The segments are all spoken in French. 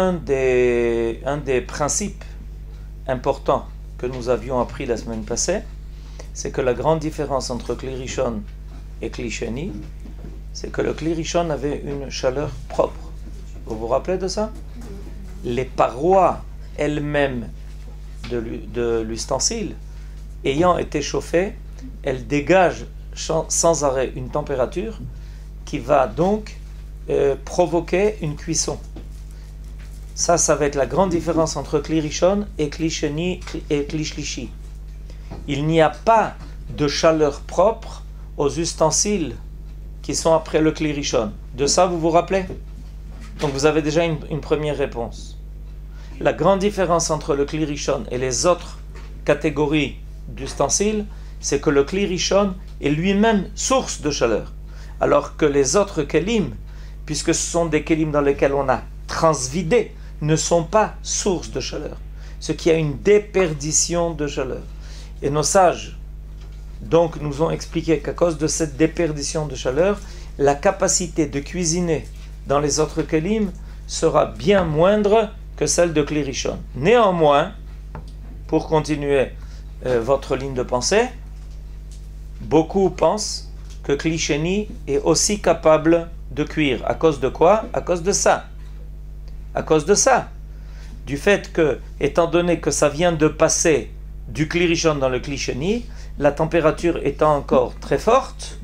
un des principes importants que nous avions appris la semaine passée, c'est que la grande différence entre Kli Rishon et Kli Sheni, c'est que le Kli Rishon avait une chaleur propre. Vous vous rappelez de ça? Les parois elles-mêmes de l'ustensile, ayant été chauffées, elles dégagent sans arrêt une température qui va donc provoquer une cuisson. Ça va être la grande différence entre Kli Rishon et Kli Sheni et Kli Shlishi. Il n'y a pas de chaleur propre aux ustensiles qui sont après le Kli Rishon. De ça, vous vous rappelez? Donc vous avez déjà une première réponse. La grande différence entre le Kli Rishon et les autres catégories d'ustensiles, c'est que le Kli Rishon est lui-même source de chaleur. Alors que les autres kelim, puisque ce sont des kelim dans lesquels on a transvidé, ne sont pas source de chaleur. Ce qui a une déperdition de chaleur. Et nos sages, donc, nous ont expliqué qu'à cause de cette déperdition de chaleur, la capacité de cuisiner dans les autres kelim sera bien moindre que celle de Kli Rishon. Néanmoins, pour continuer votre ligne de pensée, beaucoup pensent que Kli Sheni est aussi capable de cuire. À cause de quoi? À cause de ça. À cause de ça. Du fait que, étant donné que ça vient de passer du Kli Rishon dans le Kli Sheni, la température étant encore très forte,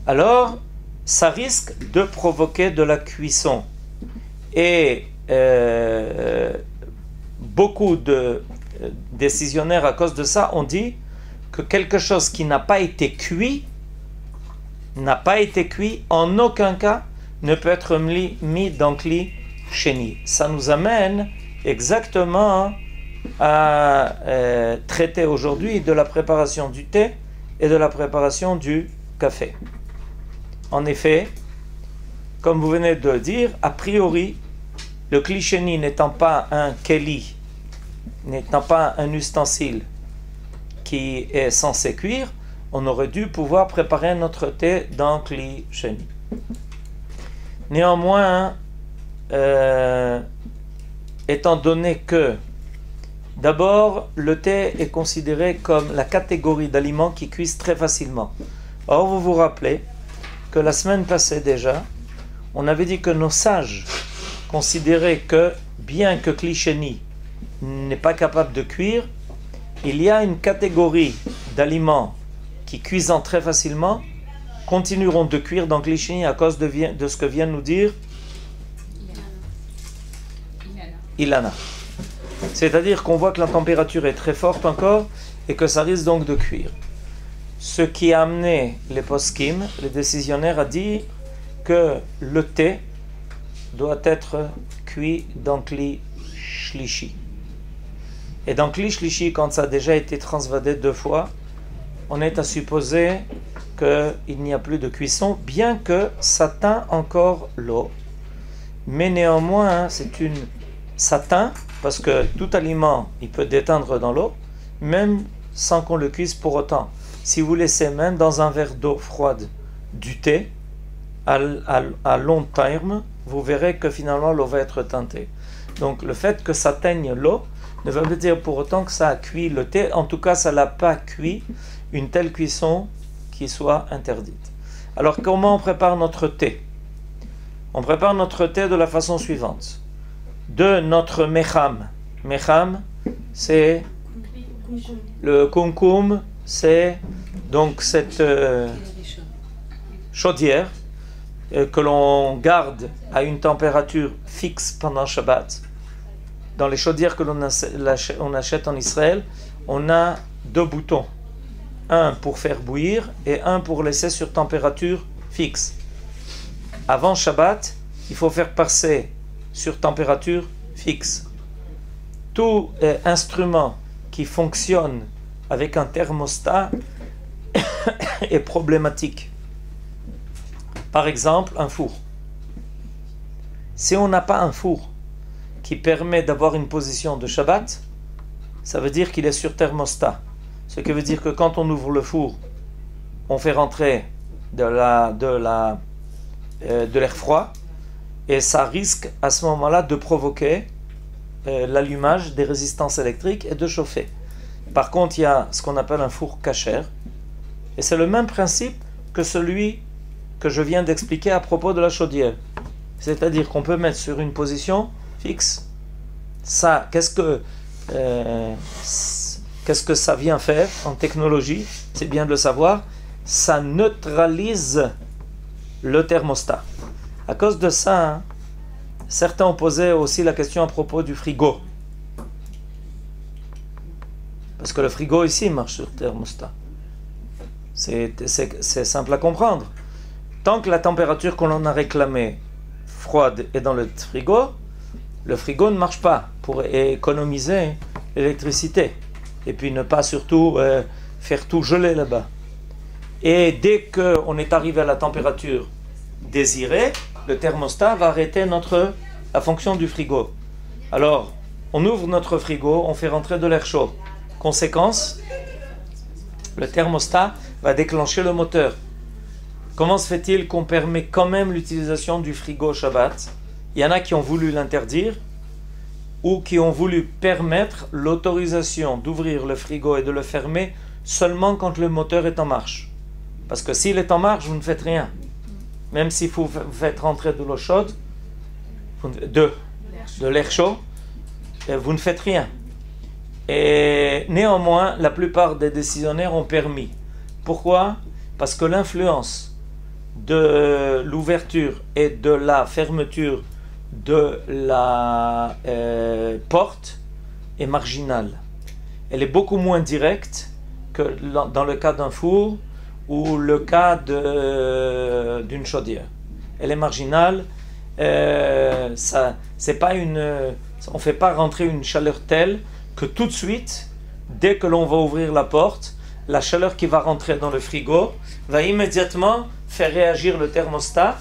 alors ça risque de provoquer de la cuisson. Et beaucoup de décisionnaires à cause de ça ont dit que quelque chose qui n'a pas été cuit, en aucun cas ne peut être mis dans Kli Sheni. Ça nous amène exactement à traiter aujourd'hui de la préparation du thé et de la préparation du café. En effet, comme vous venez de le dire, a priori, le Kli Sheni n'étant pas un keli, n'étant pas un ustensile qui est censé cuire, on aurait dû pouvoir préparer notre thé dans Kli Sheni. Néanmoins, étant donné que d'abord, le thé est considéré comme la catégorie d'aliments qui cuisent très facilement. Or, vous vous rappelez que la semaine passée déjà, on avait dit que nos sages considéraient que, bien que Kli Sheni n'est pas capable de cuire, il y a une catégorie d'aliments qui, cuisant très facilement, continueront de cuire dans Kli Sheni à cause de ce que vient de nous dire Ilana. C'est-à-dire qu'on voit que la température est très forte encore et que ça risque donc de cuire. Ce qui a amené les poskim, les décisionnaires, à dire que le thé doit être cuit dans Kli Shlishi. Et dans Kli Shlishi, quand ça a déjà été transvadé 2 fois, on est à supposer qu'il n'y a plus de cuisson, bien que ça teint encore l'eau. Mais néanmoins, ça teint, parce que tout aliment, il peut déteindre dans l'eau, même sans qu'on le cuise pour autant. Si vous laissez même dans un verre d'eau froide du thé, à long terme, vous verrez que finalement l'eau va être teintée. Donc le fait que ça teigne l'eau ne veut pas dire pour autant que ça a cuit le thé. En tout cas, ça ne l'a pas cuit, une telle cuisson qui soit interdite. Alors comment on prépare notre thé? On prépare notre thé de la façon suivante. De notre mecham. Mecham, c'est le kumkum, c'est donc cette chaudière que l'on garde à une température fixe pendant Shabbat. Dans les chaudières que on achète en Israël, on a 2 boutons. Un pour faire bouillir et un pour laisser sur température fixe. Avant Shabbat, il faut faire passer sur température fixe. Tout instrument qui fonctionne avec un thermostat est problématique. Par exemple, un four. Si on n'a pas un four qui permet d'avoir une position de Shabbat, ça veut dire qu'il est sur thermostat. Ce qui veut dire que quand on ouvre le four, on fait rentrer de l'air froid, et ça risque à ce moment-là de provoquer l'allumage des résistances électriques et de chauffer. Par contre, il y a ce qu'on appelle un four kasher, et c'est le même principe que celui que je viens d'expliquer à propos de la chaudière. C'est-à-dire qu'on peut mettre sur une position fixe. Ça, qu'est-ce que ça vient faire en technologie? C'est bien de le savoir. Ça neutralise le thermostat. À cause de ça, hein, certains ont posé aussi la question à propos du frigo. Parce que le frigo ici marche sur le thermostat. C'est simple à comprendre. Tant que la température qu'on en a réclamée froide est dans le frigo ne marche pas pour économiser l'électricité. Et puis ne pas surtout faire tout geler là-bas. Et dès qu'on est arrivé à la température désirée, le thermostat va arrêter la fonction du frigo. Alors, on ouvre notre frigo, on fait rentrer de l'air chaud. Conséquence, le thermostat va déclencher le moteur. Comment se fait-il qu'on permet quand même l'utilisation du frigo Shabbat? Il y en a qui ont voulu l'interdire ou qui ont voulu permettre l'autorisation d'ouvrir le frigo et de le fermer seulement quand le moteur est en marche. Parce que s'il est en marche, vous ne faites rien. Même si vous faites rentrer de l'eau chaude, de l'air chaud, vous ne faites rien. Et néanmoins, la plupart des décisionnaires ont permis. Pourquoi? Parce que l'influence de l'ouverture et de la fermeture de la porte est marginale. Elle est beaucoup moins directe que dans le cas d'un four ou le cas d'une chaudière. Elle est marginale. C'est pas on ne fait pas rentrer une chaleur telle que tout de suite, dès que l'on va ouvrir la porte, la chaleur qui va rentrer dans le frigo va immédiatement faire réagir le thermostat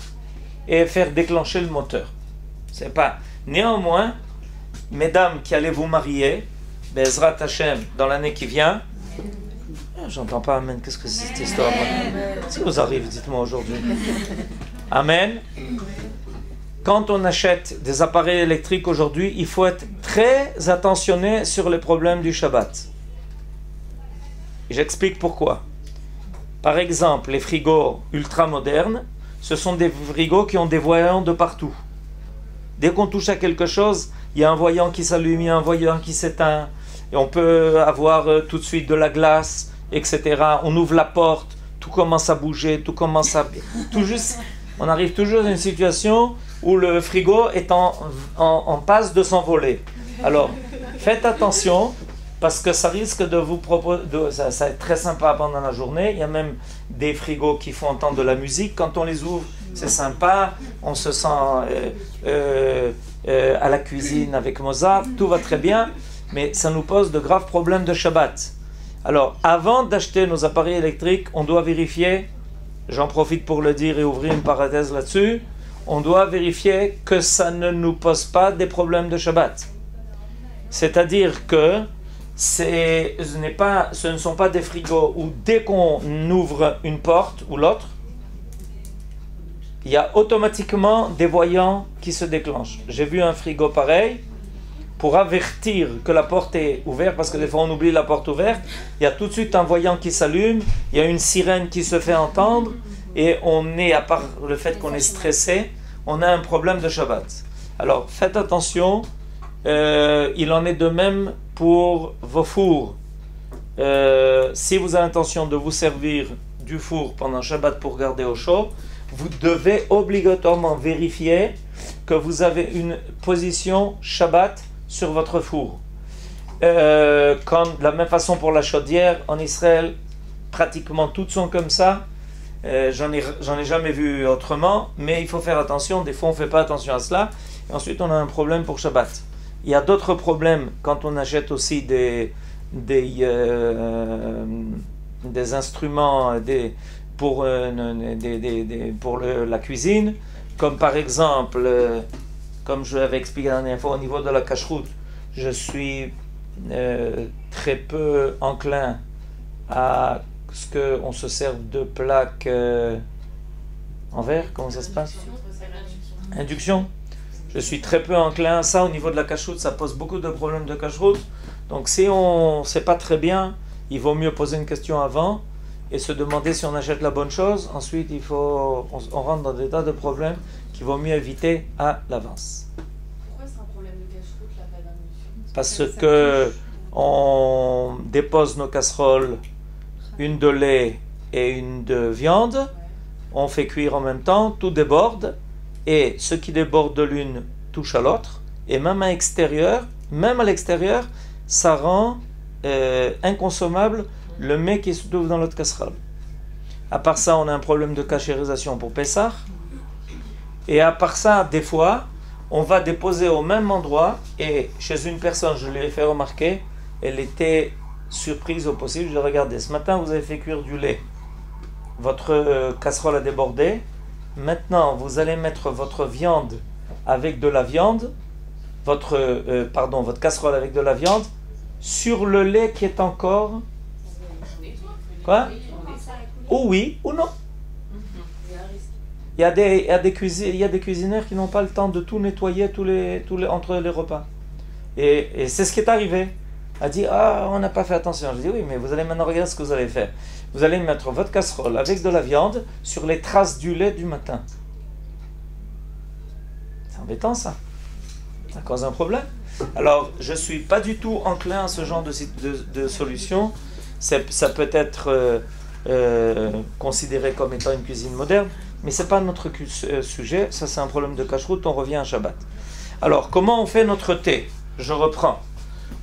et faire déclencher le moteur. C'est pas. Néanmoins, mesdames qui allez vous marier, Bezrat Hashem, dans l'année qui vient, j'entends pas Amen, qu'est-ce que c'est cette histoire? Si vous arrivez, dites-moi aujourd'hui. Amen. Quand on achète des appareils électriques aujourd'hui, il faut être très attentionné sur les problèmes du Shabbat. J'explique pourquoi. Par exemple, les frigos ultra modernes, ce sont des frigos qui ont des voyants de partout. Dès qu'on touche à quelque chose, il y a un voyant qui s'allume, il y a un voyant qui s'éteint, et on peut avoir tout de suite de la glace, etc. On ouvre la porte, tout commence à bouger, tout commence à... on arrive toujours dans une situation où le frigo est en passe de s'envoler. Alors, faites attention, parce que ça risque de vous proposer... Ça va être très sympa pendant la journée. Il y a même des frigos qui font entendre de la musique. Quand on les ouvre, c'est sympa. On se sent à la cuisine avec Mozart. Tout va très bien. Mais ça nous pose de graves problèmes de Shabbat. Alors, avant d'acheter nos appareils électriques, on doit vérifier, j'en profite pour le dire et ouvrir une parenthèse là-dessus, on doit vérifier que ça ne nous pose pas des problèmes de Shabbat. C'est-à-dire que ce ne sont pas des frigos où dès qu'on ouvre une porte ou l'autre, il y a automatiquement des voyants qui se déclenchent. J'ai vu un frigo pareil, pour avertir que la porte est ouverte, parce que des fois on oublie la porte ouverte, il y a tout de suite un voyant qui s'allume, il y a une sirène qui se fait entendre, et on est, à part le fait qu'on est stressé, on a un problème de Shabbat. Alors faites attention, il en est de même pour vos fours. Si vous avez l'intention de vous servir du four pendant Shabbat pour garder au chaud, vous devez obligatoirement vérifier que vous avez une position Shabbat sur votre four. Comme de la même façon pour la chaudière, en Israël, pratiquement toutes sont comme ça. J'en ai jamais vu autrement, mais il faut faire attention. Des fois, on ne fait pas attention à cela. Et ensuite, on a un problème pour Shabbat. Il y a d'autres problèmes quand on achète aussi des instruments pour la cuisine, comme par exemple, comme je l'avais expliqué la dernière fois, au niveau de la cacheroute, je suis très peu enclin à ce qu'on se serve de plaques en verre. Comment ça se passe? Induction. Je suis très peu enclin à ça au niveau de la cacheroute, ça pose beaucoup de problèmes de cacheroute. Donc si on ne sait pas très bien, il vaut mieux poser une question avant et se demander si on achète la bonne chose. Ensuite, on rentre dans des tas de problèmes qu'il vaut mieux éviter à l'avance. Pourquoi c'est un problème de cacheroute, la pâte d'indulsion? Parce que on dépose nos casseroles, une de lait et une de viande, on fait cuire en même temps, tout déborde, et ce qui déborde de l'une touche à l'autre, et même à l'extérieur, ça rend inconsommable le mets qui se trouve dans l'autre casserole. À part ça, on a un problème de cachérisation pour Pessah, et à part ça, des fois, on va déposer au même endroit, et chez une personne, je lui ai fait remarquer, elle était surprise au possible. Je lui ai regardé, ce matin vous avez fait cuire du lait, votre casserole a débordé, maintenant vous allez mettre votre viande avec de la viande, votre casserole avec de la viande, sur le lait qui est encore... Quoi? Ou oui, ou non. Il y a des cuisinières qui n'ont pas le temps de tout nettoyer entre les repas. Et c'est ce qui est arrivé. Elle a dit, on n'a pas fait attention. Je dis, oui, mais vous allez maintenant regarder ce que vous allez faire. Vous allez mettre votre casserole avec de la viande sur les traces du lait du matin. C'est embêtant ça. Ça cause un problème. Alors, je ne suis pas du tout enclin à ce genre de solution. Ça peut être considéré comme étant une cuisine moderne, mais ce n'est pas notre sujet. Ça, c'est un problème de cacheroute. On revient à Shabbat. Alors, comment on fait notre thé? Je reprends.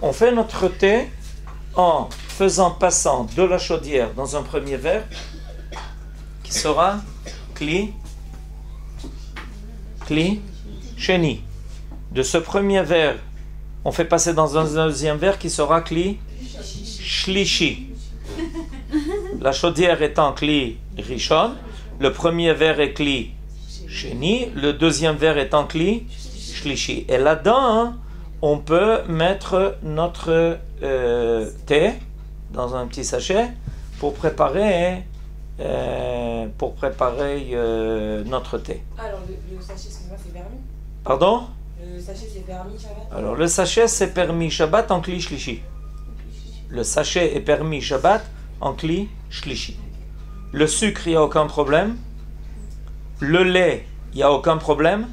On fait notre thé en passant de la chaudière dans un premier verre qui sera Kli Sheni. De ce premier verre, on fait passer dans un deuxième verre qui sera Kli Shlishi. La chaudière étant Kli Rishon, le premier verre est Kli Sheni, le deuxième verre étant Kli Shlishi. Et là-dedans, on peut mettre notre thé dans un petit sachet pour préparer notre thé. Alors le sachet, excuse-moi, c'est permis? Pardon? Le sachet, c'est permis Shabbat? Alors le sachet, c'est permis Shabbat en Kli Shlishi. Le sachet est permis Shabbat en Kli Shlishi. Le sucre, il n'y a aucun problème. Le lait, il n'y a aucun problème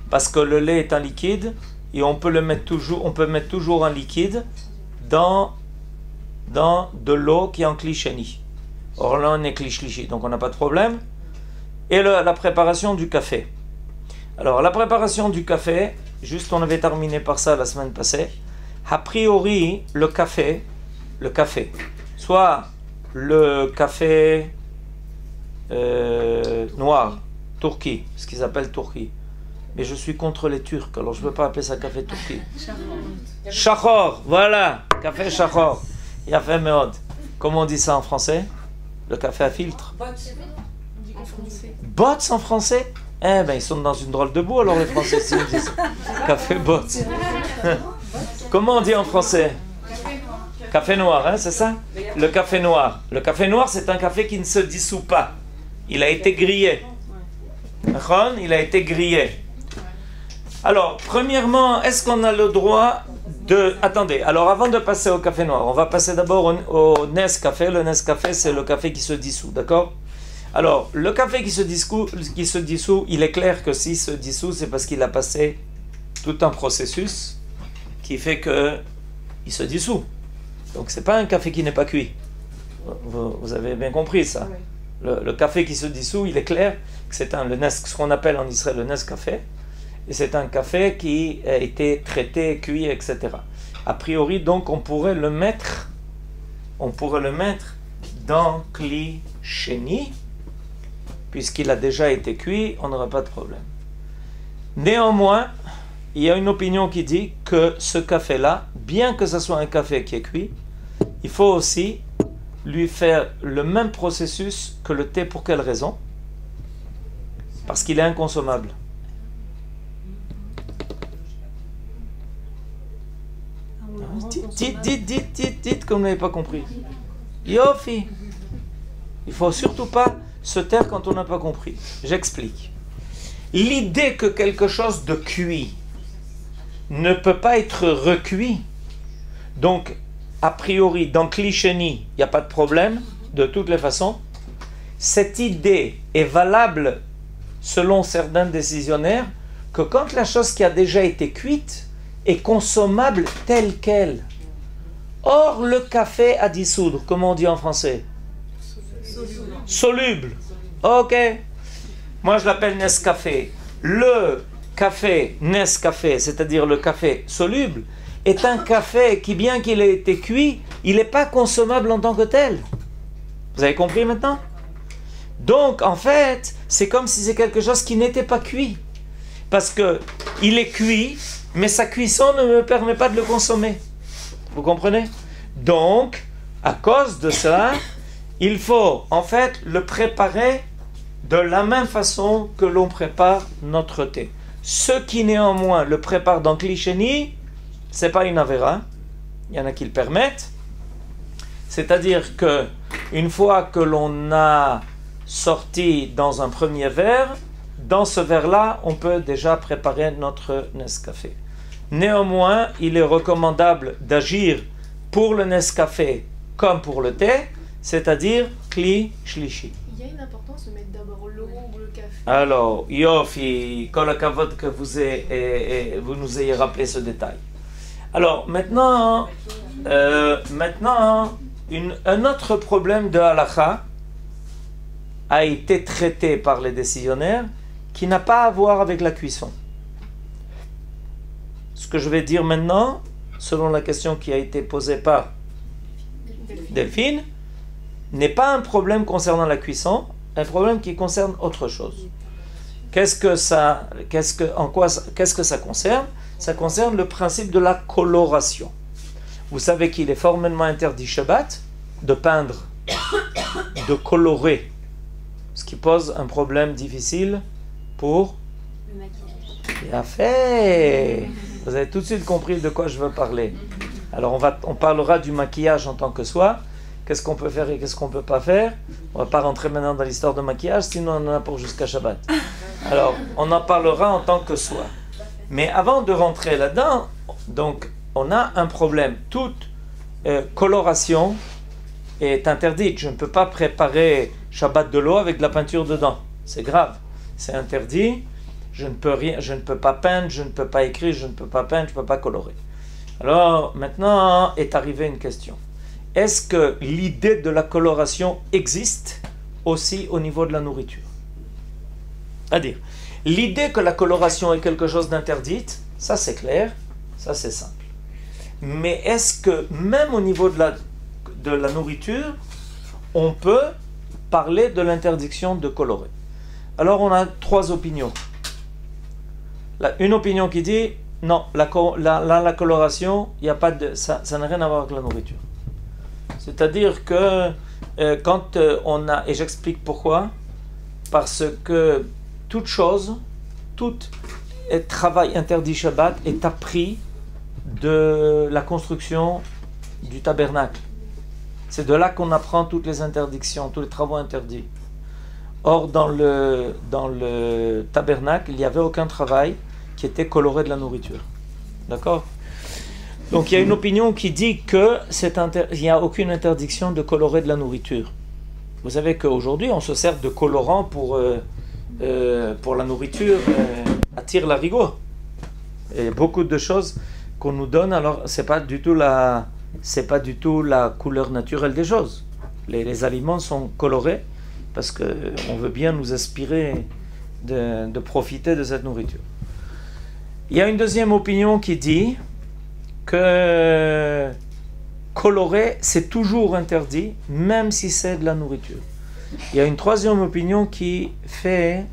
parce que le lait est un liquide. Et on peut mettre toujours un liquide dans de l'eau qui est en Kli Sheni. Or là, on est Kli Shlishi, donc on n'a pas de problème. Et la préparation du café. Alors, la préparation du café, juste on avait terminé par ça la semaine passée. A priori, le café, soit le café noir, Turquie, ce qu'ils appellent Turquie. Mais je suis contre les Turcs, alors je ne peux pas appeler ça café Turquie. Shachor, voilà, café Shachor. Yafé Meod. Comment on dit ça en français? Le café à filtre. Bots en français? Eh ben, ils sont dans une drôle de boue, alors les Français, si ils disent café bots. Comment on dit en français? Café noir, hein, c'est ça? Le café noir. Le café noir, c'est un café qui ne se dissout pas. Il a été grillé. Il a été grillé. Alors, premièrement, est-ce qu'on a le droit de... Attendez, alors avant de passer au café noir, on va passer d'abord au Nescafé. Le Nescafé, c'est le café qui se dissout, d'accord? Alors, le café qui se dissout, il est clair que s'il se dissout, c'est parce qu'il a passé tout un processus qui fait qu'il se dissout. Donc, c'est pas un café qui n'est pas cuit. Vous avez bien compris ça. Le café qui se dissout, il est clair que c'est ce qu'on appelle en Israël le Nescafé. Et c'est un café qui a été traité, cuit, etc. A priori, donc, on pourrait le mettre dans Kli Sheni, puisqu'il a déjà été cuit, on n'aura pas de problème. Néanmoins, il y a une opinion qui dit que ce café-là, bien que ce soit un café qui est cuit, il faut aussi lui faire le même processus que le thé. Pour quelle raison? Parce qu'il est inconsommable. Dites comme vous n'avez pas compris. Yofi. Il faut surtout pas se taire quand on n'a pas compris. J'explique. L'idée que quelque chose de cuit ne peut pas être recuit. Donc, a priori, dans Klisheni, il n'y a pas de problème, de toutes les façons. Cette idée est valable, selon certains décisionnaires, que quand la chose qui a déjà été cuite est consommable telle qu'elle. Or, le café à dissoudre, comment on dit en français? Soluble. Ok. Moi, je l'appelle Nescafé. Le café Nescafé, c'est-à-dire le café soluble, est un café qui, bien qu'il ait été cuit, il n'est pas consommable en tant que tel. Vous avez compris maintenant? Donc, en fait, c'est comme si c'est quelque chose qui n'était pas cuit. Parce que il est cuit, mais sa cuisson ne me permet pas de le consommer. Vous comprenez? Donc, à cause de ça, il faut en fait le préparer de la même façon que l'on prépare notre thé. Ceux qui néanmoins le préparent dans Klisheni, c'est pas une avéra. Il y en a qui le permettent. C'est-à-dire que une fois que l'on a sorti dans un premier verre, dans ce verre-là, on peut déjà préparer notre Nescafé. Néanmoins, il est recommandable d'agir pour le Nescafé comme pour le thé, c'est-à-dire Kli Shlishi. Il y a une importance de mettre d'abord l'eau ou le café. Alors, Yofi, kol hakavod que vous nous ayez rappelé ce détail. Alors, maintenant, un autre problème de halakha a été traité par les décisionnaires qui n'a pas à voir avec la cuisson. Ce que je vais dire maintenant, selon la question qui a été posée par Delphine, n'est pas un problème concernant la cuisson, un problème qui concerne autre chose. Qu'est-ce que ça concerne? Ça concerne le principe de la coloration. Vous savez qu'il est formellement interdit Shabbat de peindre, de colorer, ce qui pose un problème difficile pour Le maquillage. Bien fait. Vous avez tout de suite compris de quoi je veux parler. Alors on parlera du maquillage en tant que soi. Qu'est-ce qu'on peut faire et qu'est-ce qu'on ne peut pas faire? On ne va pas rentrer maintenant dans l'histoire de maquillage, sinon on en a pour jusqu'à Shabbat. Alors on en parlera en tant que soi. Mais avant de rentrer là-dedans, donc on a un problème. Toute coloration est interdite. Je ne peux pas préparer Shabbat de l'eau avec de la peinture dedans. C'est grave. C'est interdit. Je ne peux pas peindre, je ne peux pas écrire, je ne peux pas peindre, je ne peux pas colorer. Alors maintenant est arrivée une question. Est-ce que l'idée de la coloration existe aussi au niveau de la nourriture? C'est-à-dire, l'idée que la coloration est quelque chose d'interdite, ça c'est clair, ça c'est simple. Mais est-ce que même au niveau de la nourriture, on peut parler de l'interdiction de colorer? Alors on a trois opinions. Une opinion qui dit non, la coloration, y a pas de, ça n'a rien à voir avec la nourriture. C'est-à-dire que quand on a, et j'explique pourquoi, parce que toute chose, tout travail interdit Shabbat est appris de la construction du tabernacle. C'est de là qu'on apprend toutes les interdictions, tous les travaux interdits. Or, dans le tabernacle, il n'y avait aucun travail qui était coloré de la nourriture. D'accord? Donc, il y a une opinion qui dit qu'il n'y a aucune interdiction de colorer de la nourriture. Vous savez qu'aujourd'hui, on se sert de colorant pour la nourriture, attire l'arigot. Et beaucoup de choses qu'on nous donne, alors, c'est pas du tout la couleur naturelle des choses. Les aliments sont colorés parce qu'on veut bien nous aspirer de profiter de cette nourriture. Il y a une deuxième opinion qui dit que colorer, c'est toujours interdit, même si c'est de la nourriture. Il y a une troisième opinion qui fait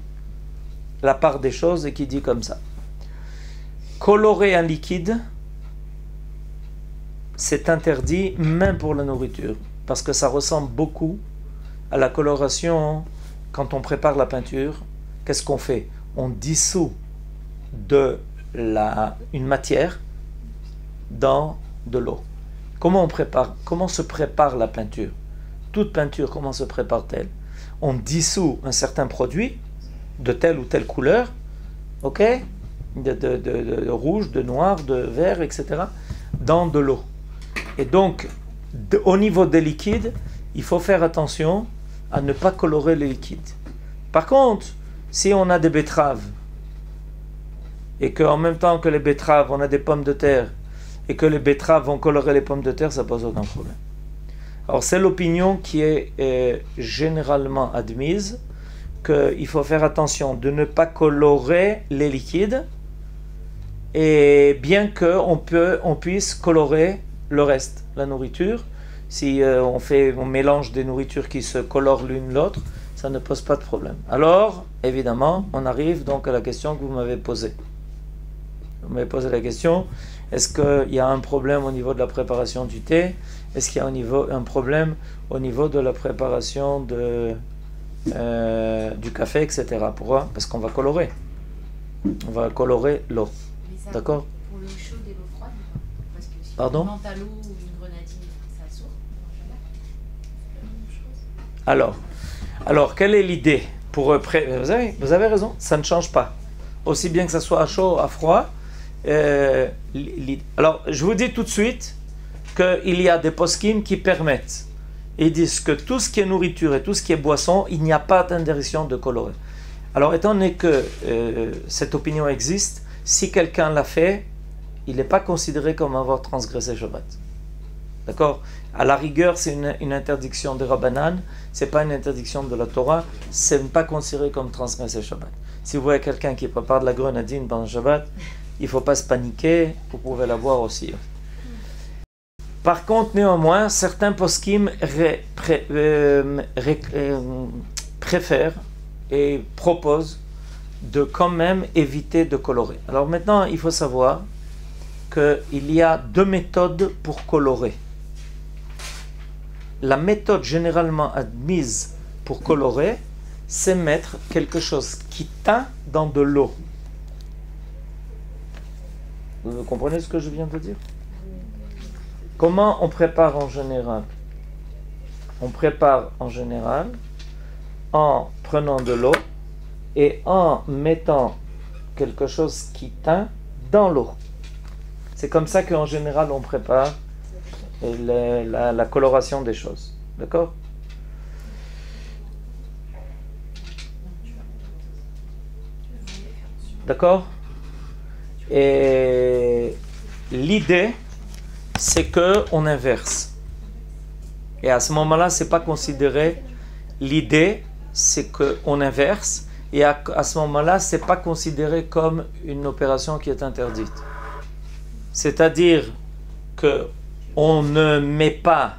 la part des choses et qui dit comme ça. Colorer un liquide, c'est interdit même pour la nourriture, parce que ça ressemble beaucoup à la coloration quand on prépare la peinture. Qu'est-ce qu'on fait? On dissout une matière dans de l'eau. Comment se prépare la peinture? Toute peinture, comment se prépare-t-elle? On dissout un certain produit de telle ou telle couleur, ok? de rouge, de noir, de vert, etc., dans de l'eau. Et donc, au niveau des liquides, il faut faire attention à ne pas colorer les liquides. Par contre, si on a des betteraves, et qu'en même temps que les betteraves, on a des pommes de terre, et que les betteraves vont colorer les pommes de terre, ça pose aucun problème. Alors c'est l'opinion qui est généralement admise, qu'il faut faire attention de ne pas colorer les liquides, et bien qu'on puisse colorer le reste, la nourriture. Si on mélange des nourritures qui se colorent l'une l'autre, ça ne pose pas de problème. Alors, évidemment, on arrive donc à la question que vous m'avez posée. Vous m'avez posé la question, est-ce qu'il y a un problème au niveau de la préparation du thé? Est-ce qu'il y a un problème au niveau de la préparation du café, etc. Pourquoi? Parce qu'on va colorer. On va colorer l'eau. D'accord? Pour l'eau chaude et l'eau froide, parce que si Pardon? on plante à l'eau ou une grenadine, ça s'ouvre. Alors, quelle est l'idée pour vous avez raison, ça ne change pas. Aussi bien que ça soit à chaud, à froid. Alors, je vous dis tout de suite qu'il y a des poskim qui permettent. Ils disent que tout ce qui est nourriture et tout ce qui est boisson, il n'y a pas d'interdiction de colorer. Alors, étant donné que cette opinion existe, si quelqu'un l'a fait, il n'est pas considéré comme avoir transgressé Shabbat. D'accord? À la rigueur, c'est une interdiction de Rabbanan, c'est pas une interdiction de la Torah, c'est pas considéré comme transgresser Shabbat. Si vous voyez quelqu'un qui prépare de la grenadine pendant Shabbat, il ne faut pas se paniquer, vous pouvez la voir aussi. Par contre, néanmoins, certains poskim préfèrent et proposent de quand même éviter de colorer. Alors maintenant, il faut savoir qu'il y a deux méthodes pour colorer. La méthode généralement admise pour colorer, c'est mettre quelque chose qui teint dans de l'eau. Vous comprenez ce que je viens de dire? Comment on prépare en général? On prépare en général en prenant de l'eau et en mettant quelque chose qui teint dans l'eau. C'est comme ça qu'en général on prépare la coloration des choses. D'accord? D'accord? Et l'idée, c'est qu'on inverse. Et à ce moment-là, c'est pas considéré. L'idée, c'est qu'on inverse. Et à ce moment-là, c'est pas considéré comme une opération qui est interdite. C'est-à-dire que on ne met pas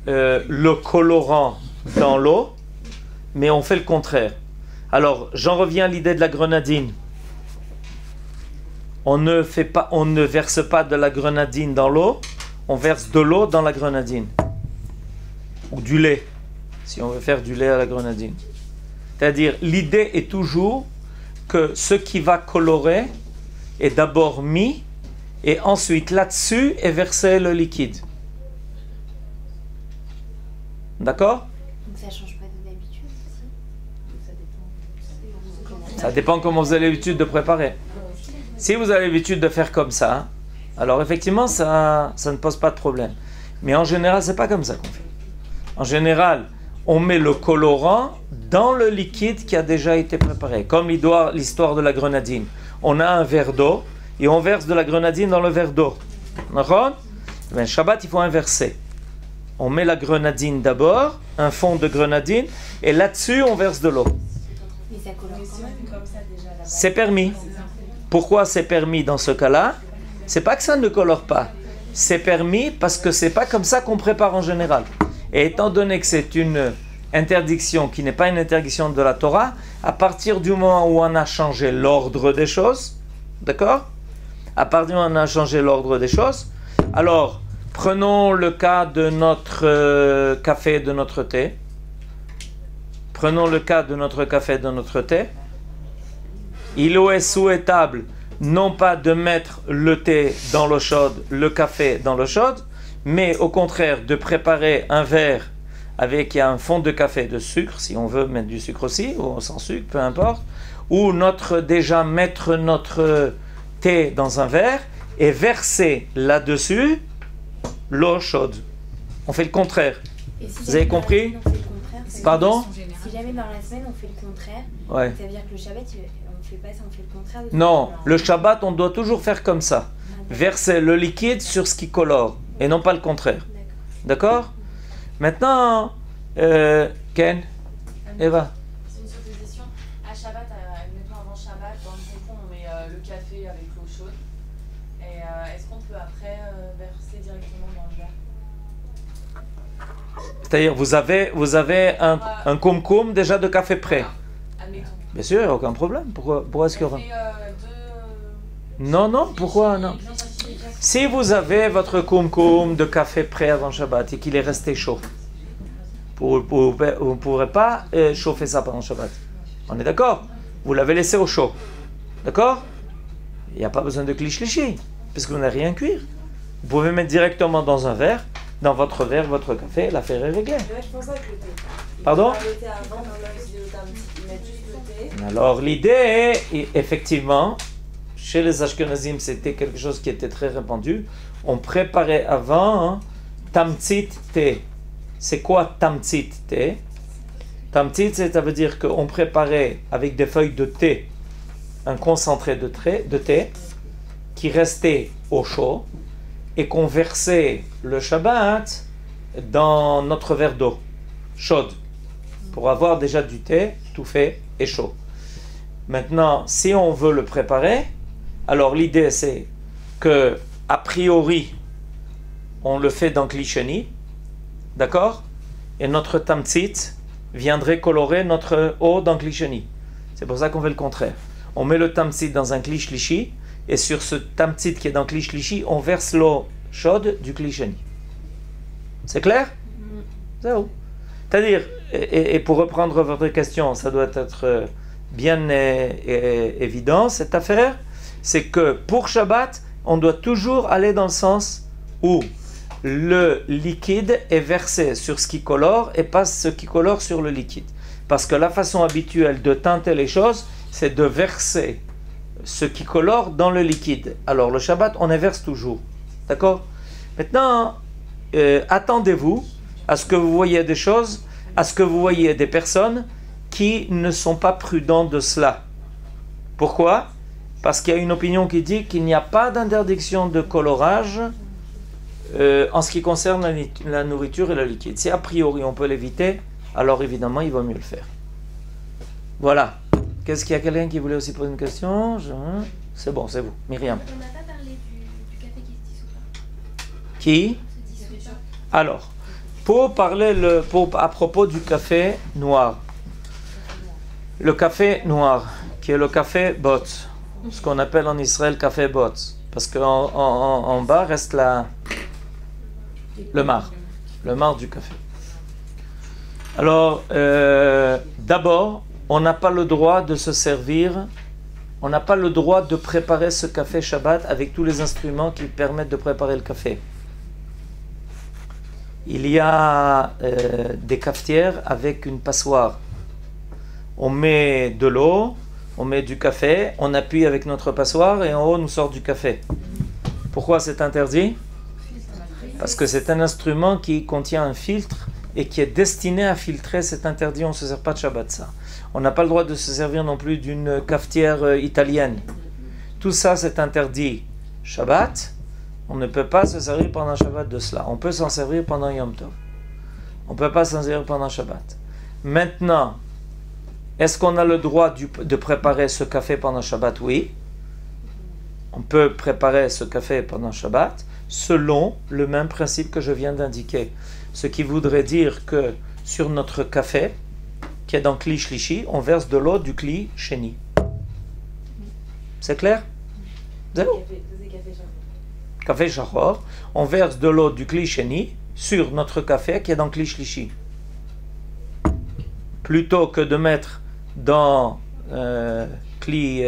le colorant dans l'eau, mais on fait le contraire. Alors, j'en reviens à l'idée de la grenadine. On ne verse pas de la grenadine dans l'eau, on verse de l'eau dans la grenadine. Ou du lait, si on veut faire du lait à la grenadine. C'est-à-dire, l'idée est toujours que ce qui va colorer est d'abord mis, et ensuite là-dessus est versé le liquide. D'accord? Donc ça change pas d'habitude aussi? Ça dépend comment vous avez l'habitude de préparer. Si vous avez l'habitude de faire comme ça, alors effectivement, ça ne pose pas de problème. Mais en général, c'est pas comme ça qu'on fait. En général, on met le colorant dans le liquide qui a déjà été préparé. Comme l'histoire de la grenadine. On a un verre d'eau et on verse de la grenadine dans le verre d'eau. D'accord? Ben, Shabbat, il faut inverser. On met la grenadine d'abord, un fond de grenadine, et là-dessus, on verse de l'eau. Mais ça colore quand même. C'est permis. Pourquoi c'est permis dans ce cas-là? C'est pas que ça ne colore pas. C'est permis parce que c'est pas comme ça qu'on prépare en général. Et étant donné que c'est une interdiction qui n'est pas une interdiction de la Torah, à partir du moment où on a changé l'ordre des choses, d'accord? À partir du moment où on a changé l'ordre des choses, alors prenons le cas de notre café, de notre thé. Prenons le cas de notre café, de notre thé. Il est souhaitable non pas de mettre le thé dans l'eau chaude, le café dans l'eau chaude, mais au contraire de préparer un verre avec un fond de café, de sucre, si on veut mettre du sucre aussi, ou sans sucre, peu importe, ou déjà mettre notre thé dans un verre et verser là-dessus l'eau chaude. On fait le contraire. Et si Vous avez jamais dans la compris? semaine, on fait le contraire, ça veut Pardon? dire- Si jamais dans la semaine on fait le contraire, Ouais. ça veut dire que le Shabbat, on fait pas ça, on fait le contraire de Non, ça. le Shabbat, on doit toujours faire comme ça. Ah, d'accord. Verser le liquide sur ce qui colore, et non pas le contraire. D'accord. D'accord? Maintenant, Ken, Eva. C'est une supposition. À Shabbat, admettons avant Shabbat, dans le cocon, on met le café avec l'eau chaude. Et est-ce qu'on peut après verser directement dans le verre? C'est-à-dire, vous avez un koum-koum déjà de café prêt. Admettons. Bien sûr, il n'y a aucun problème. Pourquoi est-ce qu'il y aura... Ça fait Non, pourquoi non? Si vous avez votre koum-koum de café prêt avant Shabbat et qu'il est resté chaud, vous ne pourrez pas chauffer ça pendant Shabbat. On est d'accord? Vous l'avez laissé au chaud. D'accord? Il n'y a pas besoin de klish-lishi, parce que vous n'avez rien à cuire. Vous pouvez mettre directement dans un verre, dans votre verre, votre café, l'affaire est réglée. Ouais, je pense avec le thé. Pardon? Le thé avant, on va utiliser le thé, ils mettent juste le thé. Alors l'idée, effectivement, chez les Ashkenazim, c'était quelque chose qui était très répandu. On préparait avant tamtzit thé. C'est quoi tamtzit thé? Tamtzit, ça veut dire qu'on préparait avec des feuilles de thé un concentré de thé qui restait au chaud et qu'on versait le Shabbat dans notre verre d'eau chaude pour avoir déjà du thé tout fait et chaud. Maintenant, si on veut le préparer, alors l'idée c'est que a priori on le fait dans Klisheni, d'accord? Et notre tamtzit viendrait colorer notre eau dans Klisheni. C'est pour ça qu'on fait le contraire. On met le tamtzit dans un kli shlishi et sur ce tamtzit qui est dans kli shlishi, on verse l'eau chaude du Klisheni. C'est clair? C'est où? C'est-à-dire, et pour reprendre votre question, ça doit être bien évident, cette affaire, c'est que pour Shabbat, on doit toujours aller dans le sens où le liquide est versé sur ce qui colore et pas ce qui colore sur le liquide. Parce que la façon habituelle de teinter les choses, c'est de verser ce qui colore dans le liquide. Alors le Shabbat, on les verse toujours. D'accord? Maintenant, attendez-vous à ce que vous voyez des choses, à ce que vous voyez des personnes qui ne sont pas prudents de cela. Pourquoi? Parce qu'il y a une opinion qui dit qu'il n'y a pas d'interdiction de colorage en ce qui concerne la nourriture et le liquide. Si a priori on peut l'éviter, alors évidemment il vaut mieux le faire. Voilà. Qu'est-ce qu'il y a quelqu'un qui voulait aussi poser une question? C'est bon, c'est vous. Myriam. On n'a pas parlé du café qui se dissout pas. Qui? Se dissout pas. Alors, pour parler à propos du café noir. Le café noir, qui est le café bot, ce qu'on appelle en Israël café bot, parce qu'en bas reste le marc du café. Alors, d'abord, on n'a pas le droit de se servir, on n'a pas le droit de préparer ce café Shabbat avec tous les instruments qui permettent de préparer le café. Il y a des cafetières avec une passoire. On met de l'eau, on met du café, on appuie avec notre passoire et en haut nous sort du café. Pourquoi c'est interdit? Parce que c'est un instrument qui contient un filtre et qui est destiné à filtrer. C'est interdit, on ne se sert pas de Shabbat ça. On n'a pas le droit de se servir non plus d'une cafetière italienne. Tout ça c'est interdit Shabbat. On ne peut pas se servir pendant Shabbat de cela. On peut s'en servir pendant Yom Tov. On ne peut pas s'en servir pendant Shabbat. Maintenant, est-ce qu'on a le droit de préparer ce café pendant Shabbat? Oui. On peut préparer ce café pendant Shabbat selon le même principe que je viens d'indiquer. Ce qui voudrait dire que sur notre café, qui est dans Kli Shlishi, on verse de l'eau du Kli Sheni. C'est clair? Zéro. Café Shachor, on verse de l'eau du Kli Sheni sur notre café qui est dans Kli Shlishi. Plutôt que de mettre dans un Kli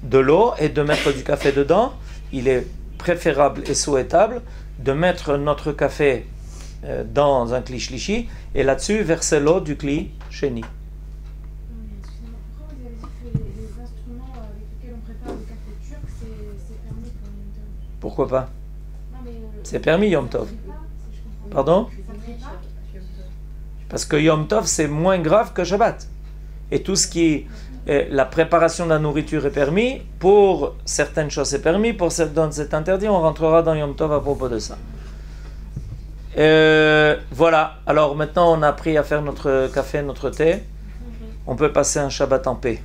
de l'eau et de mettre du café dedans, il est préférable et souhaitable de mettre notre café dans un kli shlishi, et là-dessus verser l'eau du kli sheni. Excusez-moi, pourquoi vous avez dit que les instruments avec lesquels on prépare le café turc, c'est permis pour Yom Tov? Pourquoi pas? Non, mais C'est permis Yom Tov. Pardon? Ça prépare? Parce que Yom Tov, c'est moins grave que Shabbat. Et tout ce qui est la préparation de la nourriture est permis, pour certaines choses c'est permis, pour certaines c'est interdit. On rentrera dans Yom Tov à propos de ça. Voilà, alors maintenant on a appris à faire notre café, notre thé. On peut passer un Shabbat en paix.